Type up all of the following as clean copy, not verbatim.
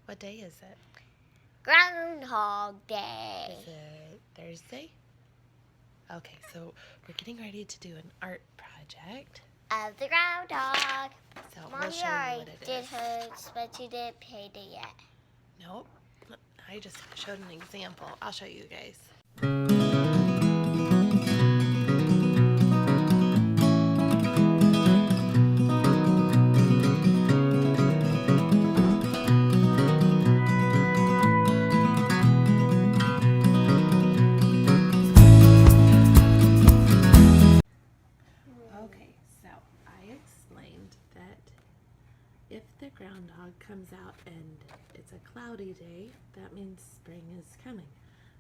What day is it? Groundhog Day. Is it Thursday? Okay, so we're getting ready to do an art project. Of the groundhog. So Mommy we'll show you already what it did is. hers, but she didn't paint it yet. Nope. I just showed an example. I'll show you guys. Okay, so I explained that if the groundhog comes out and it's a cloudy day, that means spring is coming.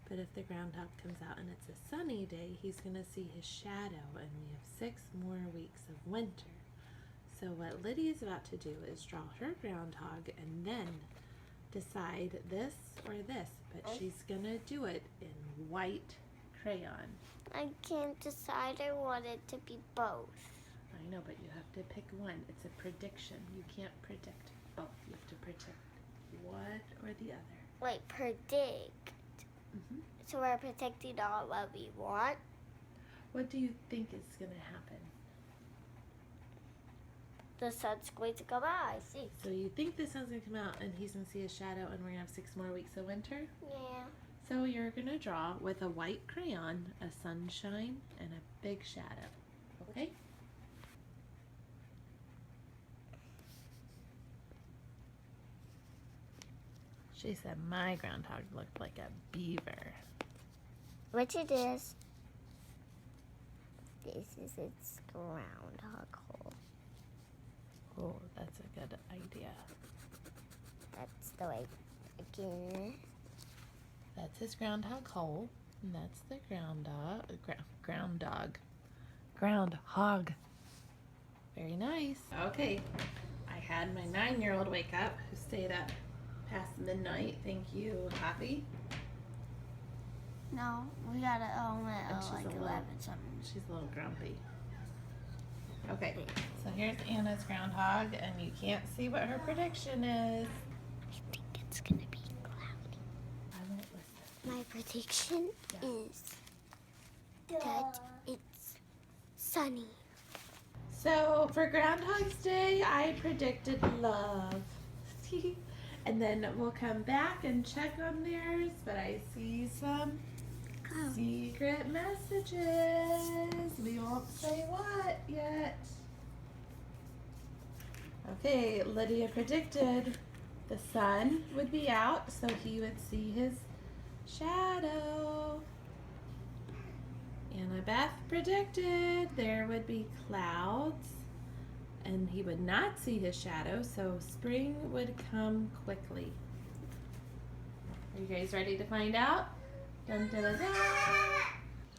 But if the groundhog comes out and it's a sunny day, he's going to see his shadow, and we have 6 more weeks of winter. So what Lydia's about to do is draw her groundhog and then decide this or this, but she's going to do it in white crayon. I can't decide. I want it to be both. I know, but you have to pick one. It's a prediction. You can't predict both. You have to predict one or the other. Wait, predict. Mm-hmm. So we're predicting all what we want? What do you think is going to happen? The sun's going to come out, I see. So you think the sun's going to come out and he's going to see a shadow and we're going to have 6 more weeks of winter? Yeah. So you're going to draw with a white crayon a sunshine and a big shadow. Okay? She said my groundhog looked like a beaver. Which it is. This is its groundhog hole. Oh, that's a good idea. That's the way. Again. That's his groundhog hole, and that's the groundhog. Very nice. Okay, I had my 9-year-old wake up, who stayed up past midnight. Thank you, Happy. No, we got it home And at she's like a little- 11 something. She's a little grumpy. Okay, so here's Anna's groundhog, and you can't see what her prediction is. I think it's gonna be cloudy. I won't listen. My prediction is that it's sunny. So for Groundhog's Day, I predicted love. And then we'll come back and check on theirs, but I see some secret messages. We won't say what yet. Okay, Lydia predicted the sun would be out, so he would see his shadow. Annabeth predicted there would be clouds and he would not see his shadow, so spring would come quickly. Are you guys ready to find out? Dun, dun, dun, dun.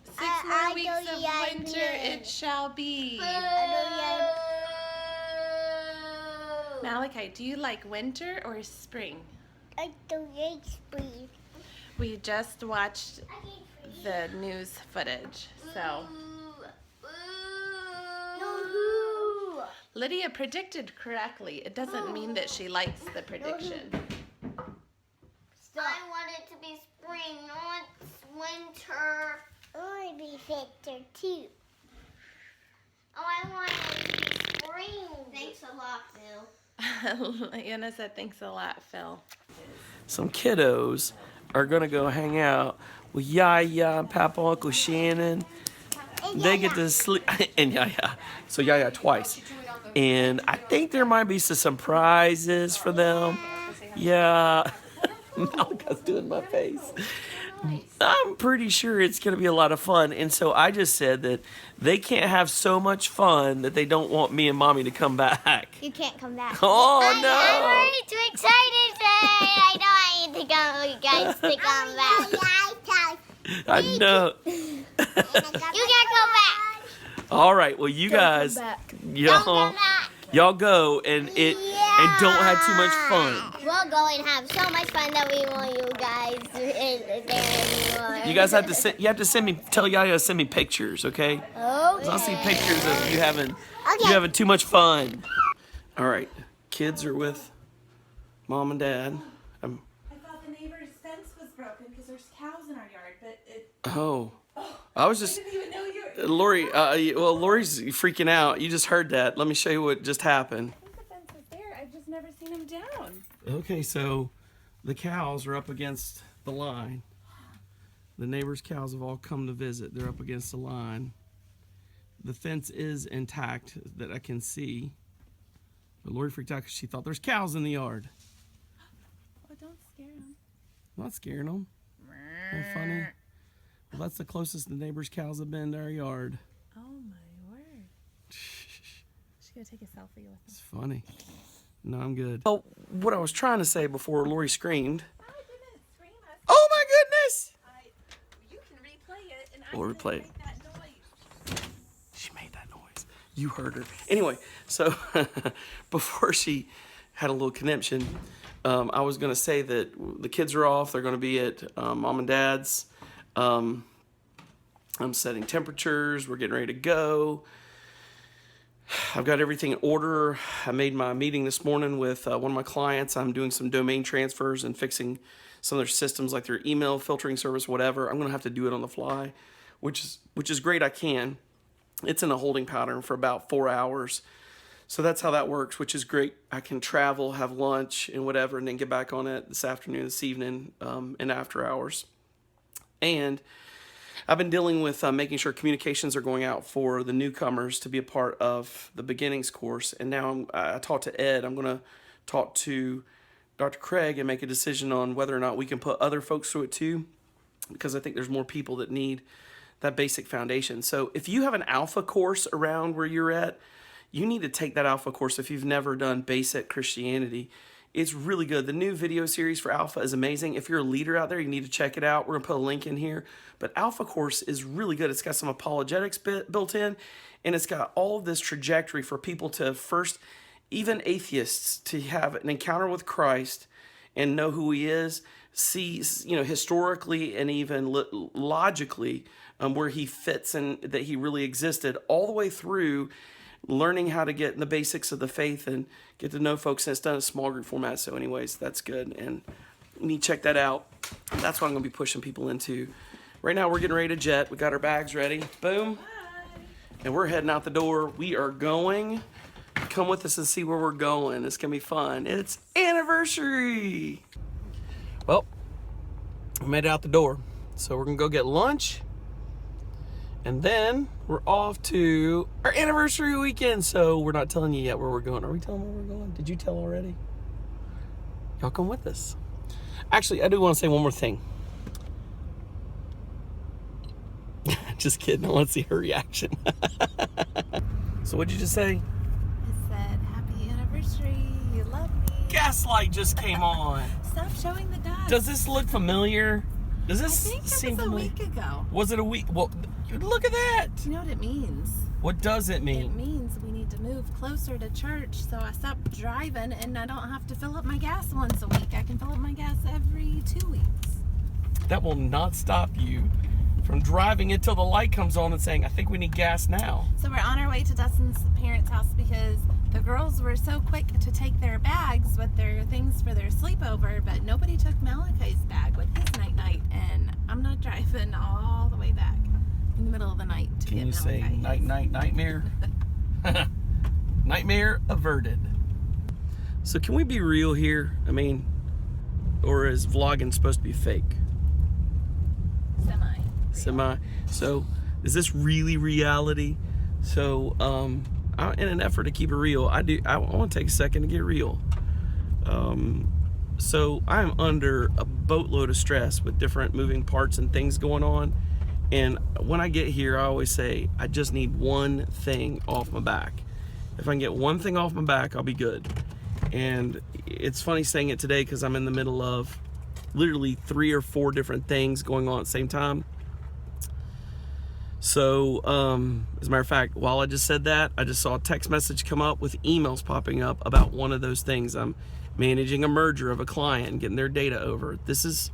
6 more weeks of winter it shall be. Malachi, do you like winter or spring? I don't like spring. We just watched the news footage, so. Lydia predicted correctly. It doesn't mean that she likes the prediction. I want it to be spring, not winter. I want to be winter too. Oh, I want it to be spring. Thanks a lot, Phil. Anna said, thanks a lot, Phil. Some kiddos are going to go hang out with Yaya and Papa Uncle Shannon. They get to sleep, and Yaya. So Yaya twice. And I think there might be some surprises for them. Yeah. Malika's doing my face. I'm pretty sure it's going to be a lot of fun. And so I just said that they can't have so much fun that they don't want me and Mommy to come back. You can't come back. Oh, I'm no. already too excited today. I know I need to go. You guys to come back. I know. You can't come back. All right. Well, you guys, Don't come back. y'all go and don't have too much fun. We'll go and have so much fun that we want you guys there anymore. You guys have to send me. Tell Yaya to send me pictures, okay? Okay. I'll see pictures of you having too much fun. All right, kids are with Mom and Dad. broken because there's cows in our yard, but it... Oh. I was just... I didn't even know you were... Lori, well, Lori's freaking out. You just heard that. Let me show you what just happened. I think the fence is there. I've just never seen him down. Okay, so the cows are up against the line. The neighbors' cows have all come to visit. They're up against the line. The fence is intact that I can see. But Lori freaked out because she thought there's cows in the yard. Oh, don't scare him. I'm not scaring them. They're funny. Well, that's the closest the neighbors' cows have been to our yard. Oh my word. Should go take a selfie with him. It's funny. No, I'm good. Oh, what I was trying to say before Lori screamed. I didn't scream. Oh my goodness! You can replay it, and We'll replay it. make that noise. She made that noise. You heard her. Anyway, so before she had a little conniption, I was going to say that the kids are off. They're going to be at mom and dad's. I'm setting temperatures. We're getting ready to go. I've got everything in order. I made my meeting this morning with one of my clients. I'm doing some domain transfers and fixing some of their systems, like their email filtering service, whatever. I'm going to have to do it on the fly, which is great. I can. It's in a holding pattern for about 4 hours. So that's how that works, which is great. I can travel, have lunch and whatever, and then get back on it this afternoon, this evening, and after hours. And I've been dealing with making sure communications are going out for the newcomers to be a part of the beginnings course. And now I talked to Ed. I'm going to talk to Dr. Craig and make a decision on whether or not we can put other folks through it too, because I think there's more people that need that basic foundation. So if you have an alpha course around where you're at, you need to take that alpha course if you've never done basic Christianity. It's really good. The new video series for Alpha is amazing. If you're a leader out there, you need to check it out. We're going to put a link in here. But Alpha course is really good. It's got some apologetics built in, and it's got all of this trajectory for people to first, even atheists, to have an encounter with Christ and know who he is, see, historically and even logically where he fits and that he really existed, all the way through learning how to get in the basics of the faith and get to know folks. And it's done in a small group format. So anyways, that's good. And you need to check that out. That's what I'm going to be pushing people into. Right now, we're getting ready to jet. We got our bags ready. Boom. Bye. And we're heading out the door. We are going. Come with us and see where we're going. It's going to be fun. It's anniversary. Well, we made it out the door. So we're going to go get lunch. And then we're off to our anniversary weekend. So we're not telling you yet where we're going. Are we telling where we're going? Did you tell already? Y'all come with us. Actually, I do want to say one more thing. Just kidding. I want to see her reaction. So what'd you just say? I said, happy anniversary. You love me. Gaslight just came on. Stop showing the dust. Does this look familiar? Does this I think seem it was a familiar? week ago. Was it a week? Well, look at that. Do you know what it means? What does it It mean? means we need to move closer to church, so I stopped driving and I don't have to fill up my gas once a week. I can fill up my gas every 2 weeks. That will not stop you from driving until the light comes on and saying, I think we need gas now. So we're on our way to Dustin's parents' house because the girls were so quick to take their bags with their things for their sleepover, but nobody took Malachi's bag with his night-night, and I'm not driving all the way back in the middle of the night to Can get you say Malachi. night-night nightmare? Nightmare averted. So can we be real here? I mean, or is vlogging supposed to be fake? Semi. So is this really reality? So in an effort to keep it real, I want to take a second to get real. So I'm under a boatload of stress with different moving parts and things going on. And when I get here, I always say, I just need one thing off my back. If I can get one thing off my back, I'll be good. And it's funny saying it today because I'm in the middle of literally 3 or 4 different things going on at the same time. So, as a matter of fact, while I just said that, I just saw a text message come up with emails popping up about one of those things. I'm managing a merger of a client and getting their data over. This is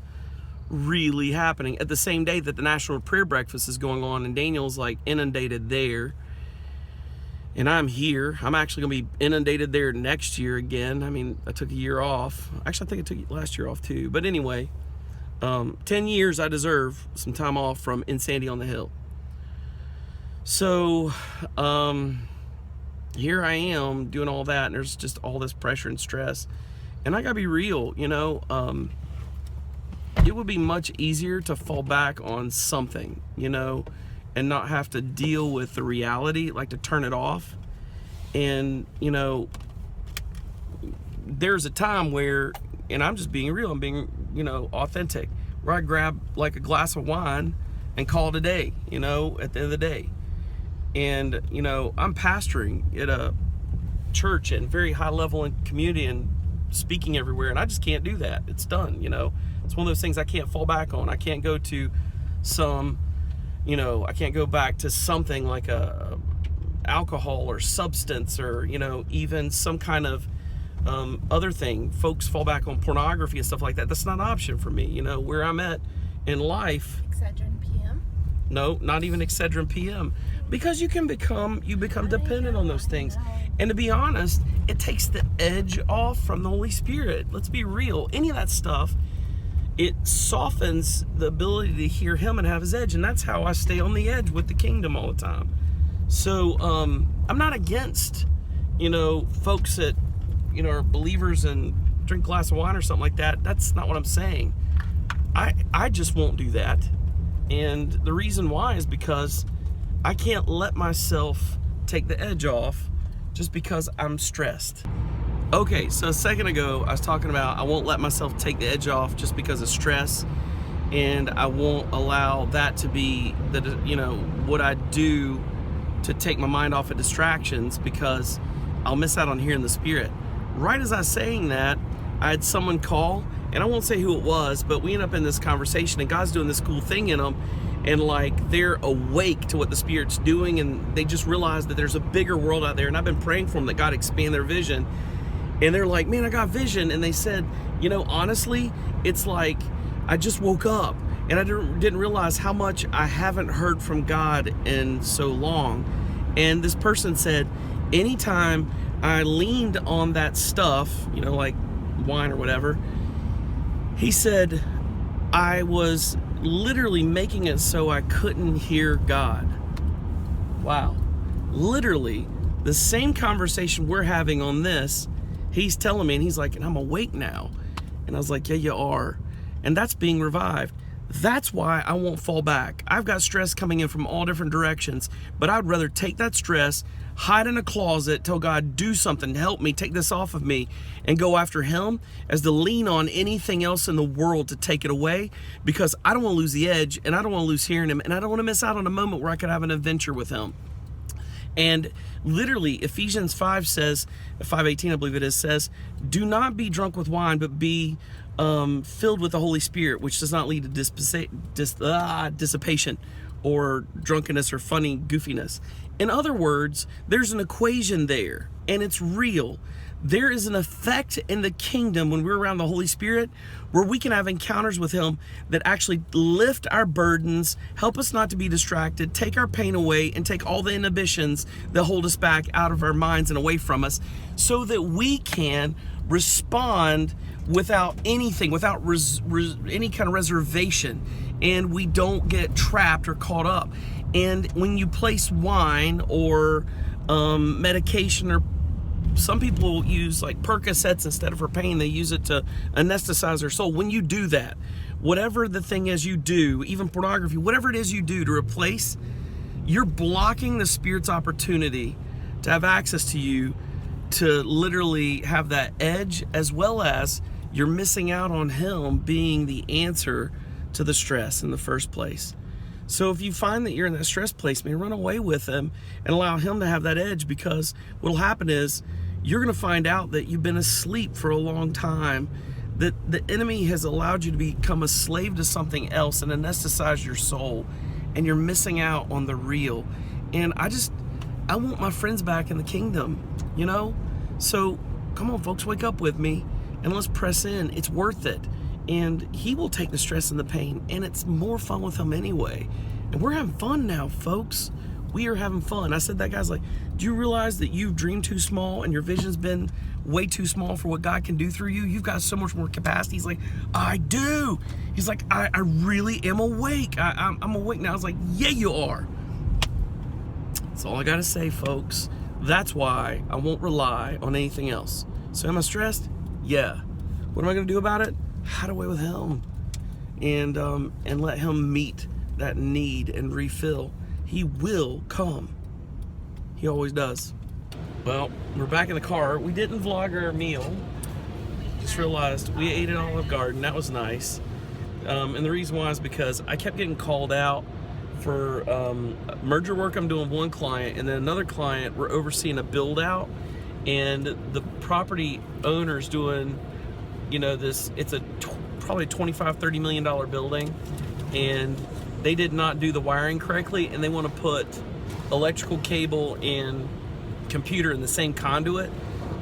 really happening at the same day that the National Prayer Breakfast is going on, and Daniel's like inundated there. And I'm here. I'm actually going to be inundated there next year again. I mean, I took a year off. Actually, I think I took last year off too. But anyway, 10 years I deserve some time off from Insanity on the Hill. So here I am doing all that, and there's just all this pressure and stress. And I gotta be real, you know, it would be much easier to fall back on something, you know, and not have to deal with the reality, like to turn it off. And, you know, there's a time where, and I'm just being real, I'm being, you know, authentic, where I grab like a glass of wine and call it a day, you know, at the end of the day. And, you know, I'm pastoring at a church and very high level in community and speaking everywhere, and I just can't do that. It's done, you know. It's one of those things I can't fall back on. I can't go to some, you know, I can't go back to something like a alcohol or substance, or, you know, even some kind of other thing. Folks fall back on pornography and stuff like that. That's not an option for me, you know, where I'm at in life. Excedrin PM? No, not even Excedrin PM. Because you become dependent on those things. And to be honest, it takes the edge off from the Holy Spirit. Let's be real. Any of that stuff, it softens the ability to hear Him and have His edge. And that's how I stay on the edge with the kingdom all the time. So I'm not against, you know, folks that, you know, are believers and drink a glass of wine or something like that. That's not what I'm saying. I just won't do that. And the reason why is because I can't let myself take the edge off just because I'm stressed. Okay, so a second ago I was talking about I won't let myself take the edge off just because of stress, and I won't allow that to be the, you know, what I do to take my mind off of distractions, because I'll miss out on hearing the Spirit. Right as I was saying that, I had someone call, and I won't say who it was, but we end up in this conversation, and God's doing this cool thing in them, and like they're awake to what the Spirit's doing, and they just realize that there's a bigger world out there. And I've been praying for them that God expand their vision, and they're like, man, I got vision. And they said, you know, honestly, it's like I just woke up and I didn't realize how much I haven't heard from God in so long. And this person said, anytime I leaned on that stuff, you know, like wine or whatever, he said, I was literally making it so I couldn't hear God. Wow. Literally, the same conversation we're having on this, he's telling me, and he's like, and I'm awake now. And I was like, yeah, you are. And that's being revived. That's why I won't fall back. I've got stress coming in from all different directions, but I'd rather take that stress, hide in a closet, tell God, do something, help me, take this off of me, and go after Him, as to lean on anything else in the world to take it away, because I don't want to lose the edge, and I don't want to lose hearing Him, and I don't want to miss out on a moment where I could have an adventure with Him. And literally, Ephesians 5 says, 5:18 I believe it is, says, do not be drunk with wine, but be filled with the Holy Spirit, which does not lead to dissipation or drunkenness or funny goofiness. In other words, there's an equation there, and it's real. There is an effect in the kingdom when we're around the Holy Spirit, where we can have encounters with Him that actually lift our burdens, help us not to be distracted, take our pain away, and take all the inhibitions that hold us back out of our minds and away from us, so that we can respond without anything, without any kind of reservation, and we don't get trapped or caught up. And when you place wine or medication, or some people use like Percocets instead of for pain, they use it to anesthetize their soul. When you do that, whatever the thing is you do, even pornography, whatever it is you do to replace, you're blocking the Spirit's opportunity to have access to you, to literally have that edge, as well as you're missing out on Him being the answer to the stress in the first place. So if you find that you're in that stress place, man, run away with Him and allow Him to have that edge, because what'll happen is you're going to find out that you've been asleep for a long time, that the enemy has allowed you to become a slave to something else and anesthetize your soul, and you're missing out on the real. And I want my friends back in the kingdom, you know? So come on, folks, wake up with me and let's press in. It's worth it. And He will take the stress and the pain, and it's more fun with Him anyway. And we're having fun now, folks. We are having fun. I said that guy's like, do you realize that you've dreamed too small and your vision's been way too small for what God can do through you? You've got so much more capacity. He's like, I do. He's like, I really am awake. I'm awake now. I was like, yeah, you are. That's all I got to say, folks. That's why I won't rely on anything else. So am I stressed? Yeah. What am I going to do about it? Hide away with him and let him meet that need and refill. He will come. He always does. Well, we're back in the car. We didn't vlog our meal. Just realized we ate at Olive Garden. That was nice. And the reason why is because I kept getting called out for merger work I'm doing with one client, and then another client, we're overseeing a build out, and the property owner's doing, you know, this, it's a probably $25-30 million building, and they did not do the wiring correctly, and they want to put electrical cable and computer in the same conduit.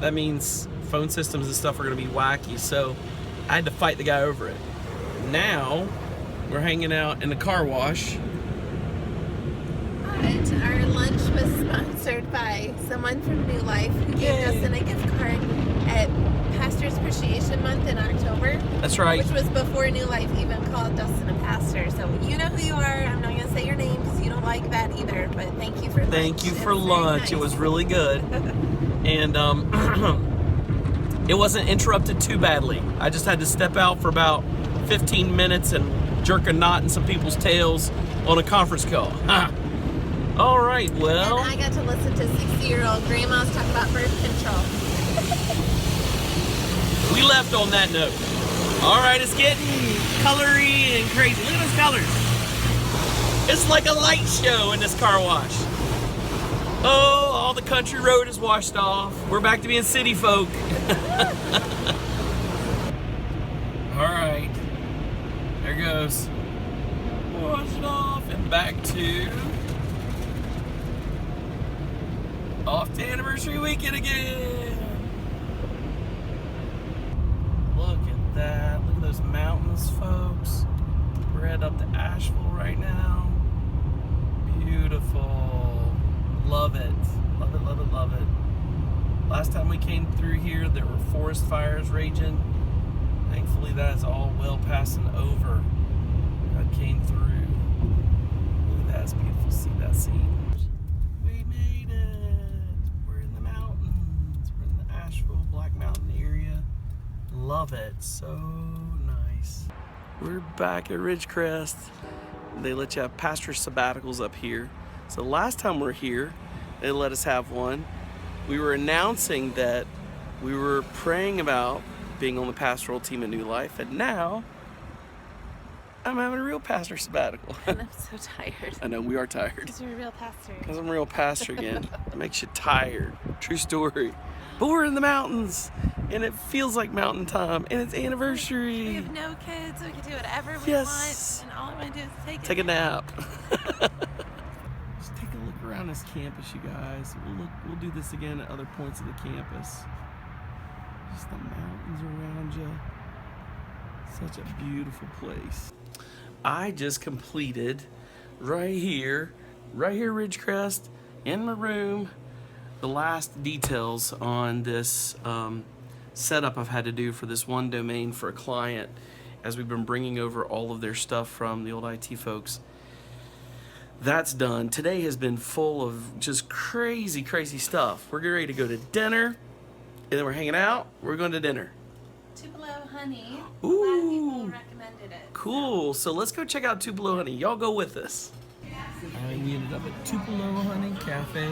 That means phone systems and stuff are going to be wacky, so I had to fight the guy over it. Now we're hanging out in the car wash. But our lunch was sponsored by someone from New Life who gave Dustin a gift card at Pastor's Appreciation Month in October. That's right. Which was before New Life even called Dustin a pastor. So you know who you are. I'm not going to say your name because you don't like that either. But thank you for lunch. Thank you for lunch. Nice. It was really good. And it wasn't interrupted too badly. I just had to step out for about 15 minutes and jerk a knot in some people's tails on a conference call. All right, well. And I got to listen to 60-year-old grandmas talk about birth control. We left on that note. All right, it's getting colory and crazy. Look at those colors. It's like a light show in this car wash. Oh, all the country road is washed off. We're back to being city folk. All right, there goes. Wash it off and back to off to anniversary weekend again. Look at that. Look at those mountains, folks. We're headed up to Asheville right now. Beautiful. Love it. Love it, love it, love it. Last time we came through here, there were forest fires raging. Thankfully, that's all well passing over. God came through. Look at that. It's beautiful to see that scene. We made it. We're in the mountains. We're in the Asheville Black Mountain area. Love it. So nice. We're back at Ridgecrest. They let you have pastor sabbaticals up here. So last time we were here, they let us have one. We were announcing that we were praying about being on the pastoral team at New Life, and now I'm having a real pastor sabbatical. And I'm so tired. I know, we are tired. Because you're a real pastor. Because I'm a real pastor again. It makes you tired. True story. But we're in the mountains, and it feels like mountain time, and it's anniversary. We have no kids, so we can do whatever we want, and all I want to do is take a nap. Just take a look around this campus, you guys. We'll do this again at other points of the campus. Just the mountains around you. Such a beautiful place. I just completed right here Ridgecrest, in my room, the last details on this setup I've had to do for this one domain for a client as we've been bringing over all of their stuff from the old IT folks. That's done. Today has been full of just crazy stuff. We're getting ready to go to dinner, and then we're hanging out. We're going to dinner. Tupelo Honey. Ooh. A lot of people recommended it. Cool. So let's go check out Tupelo Honey. Y'all go with us. Alright, we ended up at Tupelo Honey Cafe.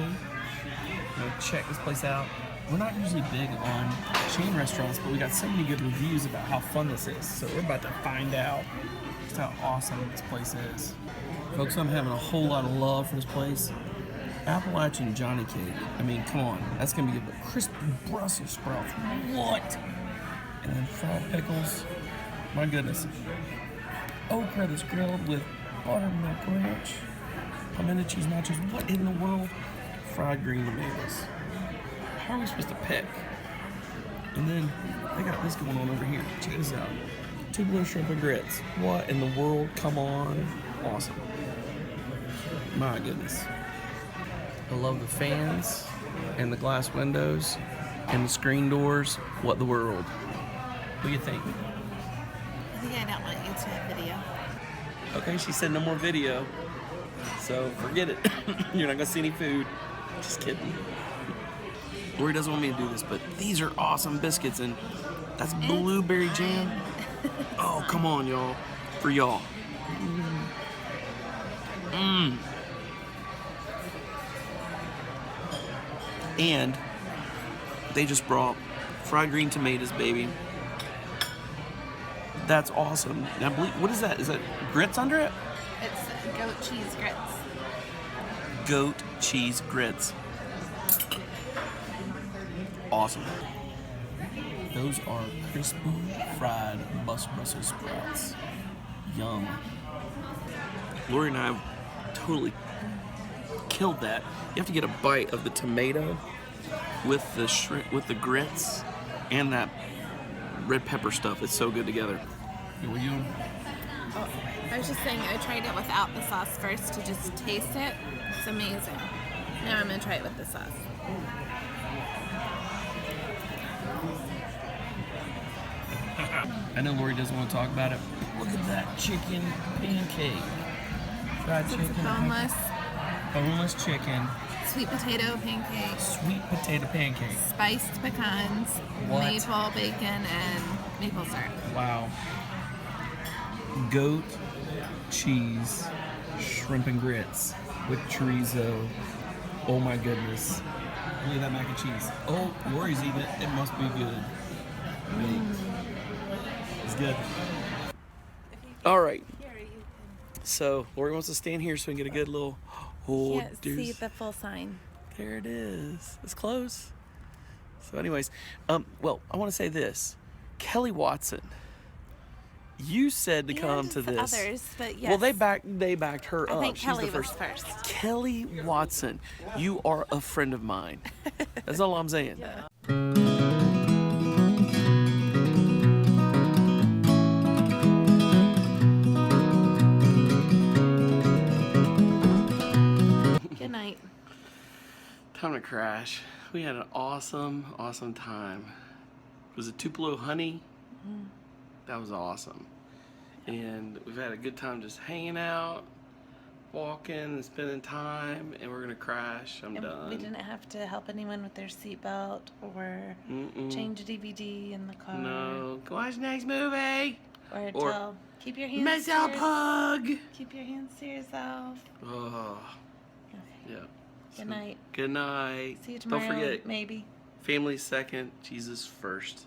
Go check this place out. We're not usually big on chain restaurants, but we got so many good reviews about how fun this is. So we're about to find out just how awesome this place is. Folks, I'm having a whole lot of love for this place. Appalachian Johnny Cake. I mean, come on. That's going to be a crispy Brussels sprouts. What? And then fried pickles. My goodness. Okra that's grilled with buttermilk ranch. Pimento cheese nachos. What in the world? Fried green tomatoes. How are we supposed to pick? And then they got this going on over here. Check this out. Tupelo shrimp and grits. What in the world? Come on. Awesome. My goodness. I love the fans and the glass windows. and the screen doors. What the world? What do you think? I think I don't want you to have video. Okay, she said no more video. So forget it. You're not gonna see any food. Just kidding. Lori doesn't want me to do this, but these are awesome biscuits, and that's blueberry jam. Oh, come on, y'all. For y'all. Mmm. And they just brought fried green tomatoes, baby. That's awesome. Now, what is that? Is that grits under it? It's goat cheese grits. Goat cheese grits. Awesome. Those are crispy fried Brussels sprouts. Yum. Lori and I totally killed that. You have to get a bite of the tomato with the shrimp, with the grits, and that red pepper stuff. It's so good together. What are you doing? Oh, I was just saying I tried it without the sauce first to just taste it. It's amazing. Now I'm gonna try it with the sauce. I know Lori doesn't want to talk about it. Look at that chicken pancake. Fried It's chicken. boneless chicken. sweet potato pancake, Sweet potato pancake. spiced pecans, What? maple bacon, and maple syrup. Wow. Goat cheese shrimp and grits with chorizo. Oh my goodness. Look at that mac and cheese. Oh, Lori's eating it. It must be good. It's good. All right. So Lori wants to stand here so we can get a good little. Oh, Can't see the full sign. there it is. It's close. So, anyways, well, I want to say this, Kelly Watson. You said to come to this. Others, but yes. Well, they backed her I up. think She's Kelly the was first. first. Kelly Watson, you are a friend of mine. That's all I'm saying. Yeah. Good night. Time to crash. We had an awesome time. Was it Tupelo Honey? Mm-hmm. That was awesome. And we've had a good time just hanging out, walking and spending time, and we're gonna crash. I'm done. We didn't have to help anyone with their seatbelt or change a DVD in the car. No. Go watch the next movie. Or tell, keep your hands Myself hug. Keep your hands to yourself. Oh. Okay. Yeah. Good night. Good night. See you tomorrow. Don't forget, Maybe. family second, Jesus first.